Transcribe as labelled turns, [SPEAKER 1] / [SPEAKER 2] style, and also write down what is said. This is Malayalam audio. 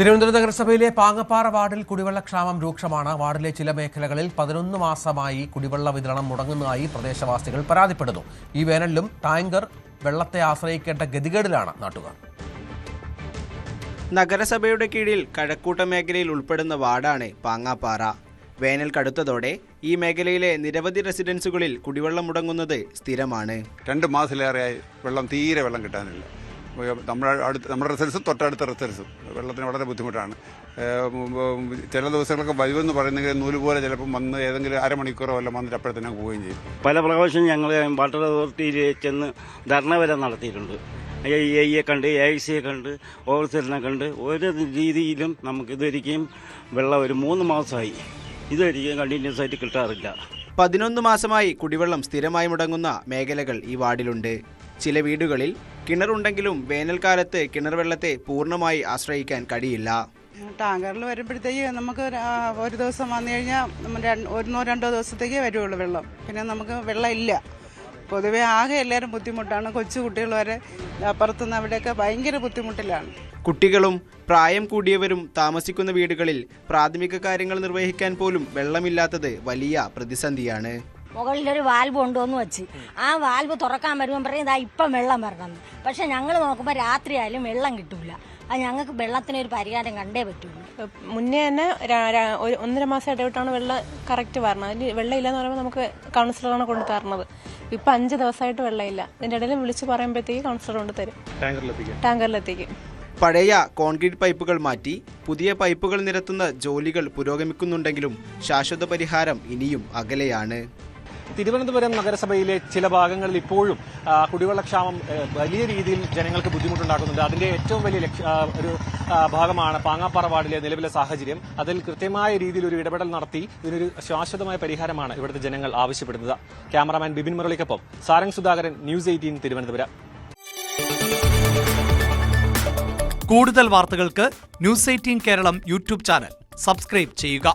[SPEAKER 1] തിരുവനന്തപുരം നഗരസഭയിലെ പാങ്ങപ്പാറ വാർഡിൽ കുടിവെള്ളക്ഷാമം രൂക്ഷമാണ്. വാർഡിലെ ചില മേഖലകളിൽ 11 മാസമായി കുടിവെള്ള വിതരണം മുടങ്ങുന്നതായി പ്രദേശവാസികൾ പരാതിപ്പെടുന്നു. ഈ വേനലിലും ടാങ്കർ വെള്ളത്തെ ആശ്രയിക്കേണ്ട ഗതികേടിലാണ് നാട്ടുകാർ.
[SPEAKER 2] നഗരസഭയുടെ കീഴിൽ കഴക്കൂട്ട മേഖലയിൽ ഉൾപ്പെടുന്ന വാർഡാണ് പാങ്ങാപ്പാറ. വേനൽ കടുത്തതോടെ ഈ മേഖലയിലെ നിരവധി റെസിഡൻസുകളിൽ കുടിവെള്ളം മുടങ്ങുന്നത് സ്ഥിരമാണ്.
[SPEAKER 3] 2 മാസത്തിലേറെയായി തീരെ വെള്ളം കിട്ടാനില്ല. നമ്മുടെ റിസൾട്ട്സും തൊട്ടടുത്ത റിസൾട്ട്സും വെള്ളത്തിന് വളരെ ബുദ്ധിമുട്ടാണ്. ചില ദിവസങ്ങളൊക്കെ വരുമെന്ന് പറയുന്നെങ്കിൽ നൂല് പോലെ ചിലപ്പം വന്ന് ഏതെങ്കിലും അരമണിക്കൂറോ വല്ലതും വന്നിട്ട് അപ്പോഴത്തന്നെ പോവുകയും ചെയ്യും.
[SPEAKER 4] പല പ്രാവശ്യം ഞങ്ങൾ വാട്ടർ അതോറിറ്റിയിൽ ചെന്ന് ധർണ വരെ നടത്തിയിട്ടുണ്ട്. AIയെ കണ്ട്, AICയെ കണ്ട്, ഓവർസീലിനെ കണ്ട്, ഒരു രീതിയിലും നമുക്കിതൊരിക്കലും വെള്ളം ഒരു 3 മാസമായി ഇതൊരിക്കലും കണ്ടിന്യൂസ് ആയിട്ട് കിട്ടാറില്ല.
[SPEAKER 2] 11 മാസമായി കുടിവെള്ളം സ്ഥിരമായി മുടങ്ങുന്ന മേഖലകൾ ഈ വാർഡിലുണ്ട്. ചില വീടുകളിൽ കിണറുണ്ടെങ്കിലും വേനൽക്കാലത്ത് കിണർ വെള്ളത്തെ പൂർണ്ണമായി ആശ്രയിക്കാൻ കഴിയില്ല.
[SPEAKER 5] ടാങ്കറിൽ വരുമ്പോഴത്തേക്ക് നമുക്ക് ഒരു ദിവസം വന്നു കഴിഞ്ഞാൽ 1-2 ദിവസത്തേക്കേ വരുള്ളൂ വെള്ളം. പിന്നെ നമുക്ക് വെള്ളം ഇല്ല. പൊതുവെ ആകെ എല്ലാവരും ബുദ്ധിമുട്ടാണ്. കൊച്ചു കുട്ടികൾ വരെ അപ്പുറത്തുനിന്ന് അവിടെയൊക്കെ ഭയങ്കര ബുദ്ധിമുട്ടിലാണ്.
[SPEAKER 2] കുട്ടികളും പ്രായം കൂടിയവരും താമസിക്കുന്ന വീടുകളിൽ പ്രാഥമിക കാര്യങ്ങൾ നിർവഹിക്കാൻ പോലും വെള്ളമില്ലാത്തത് വലിയ പ്രതിസന്ധിയാണ്.
[SPEAKER 6] മുകളിലൊരു വാൽവ് കൊണ്ടുവന്ന് വെച്ച് ആ വാൽവ് തുറക്കാൻ വരുമ്പോൾ പറയും ഇതാ ഇപ്പം വെള്ളം വരണം. പക്ഷെ ഞങ്ങൾ നോക്കുമ്പോൾ രാത്രി ആയാലും വെള്ളം കിട്ടൂല. അത് ഞങ്ങൾക്ക് വെള്ളത്തിനൊരു പരിഹാരം കണ്ടേ പറ്റുള്ളൂ.
[SPEAKER 7] മുന്നേ തന്നെ 1.5 മാസം ഇടവിട്ടാണ് വെള്ളം കറക്റ്റ് വരണം. അതിന് വെള്ളം ഇല്ലെന്ന് പറയുമ്പോൾ നമുക്ക് കൗൺസിലറാണ് കൊണ്ടു തരുന്നത്. ഇപ്പം 5 ദിവസമായിട്ട് വെള്ളമില്ല. ഇതിൻ്റെ ഇടയിൽ വിളിച്ച് പറയുമ്പോഴത്തേക്ക് കൗൺസിലർ കൊണ്ട് തരും, ടാങ്കറിലെത്തിക്കും.
[SPEAKER 2] പഴയ കോൺക്രീറ്റ് പൈപ്പുകൾ മാറ്റി പുതിയ പൈപ്പുകൾ നിരത്തുന്ന ജോലികൾ പുരോഗമിക്കുന്നുണ്ടെങ്കിലും ശാശ്വത പരിഹാരം ഇനിയും അകലെയാണ്.
[SPEAKER 8] തിരുവനന്തപുരം നഗരസഭയിലെ ചില ഭാഗങ്ങളിൽ ഇപ്പോഴും കുടിവെള്ളക്ഷാമം വലിയ രീതിയിൽ ജനങ്ങൾക്ക് ബുദ്ധിമുട്ടുണ്ടാക്കുന്നുണ്ട്. അതിന്റെ ഏറ്റവും വലിയ ഒരു ഭാഗമാണ് പാങ്ങാപ്പാറ വാർഡിലെ നിലവിലെ സാഹചര്യം. അതിൽ കൃത്യമായ രീതിയിൽ ഒരു ഇടപെടൽ നടത്തി ഇതിനൊരു ശാശ്വതമായ പരിഹാരമാണ് ഇവിടുത്തെ ജനങ്ങൾ ആവശ്യപ്പെടുന്നത്. ക്യാമറാമാൻ ബിപിൻ മുരളിക്കൊപ്പം സാരംഗ് സുധാകരൻ, ന്യൂസ് 18 തിരുവനന്തപുരം.
[SPEAKER 9] കൂടുതൽ വാർത്തകൾക്ക് news 18 Keralam YouTube channel subscribe ചെയ്യുക.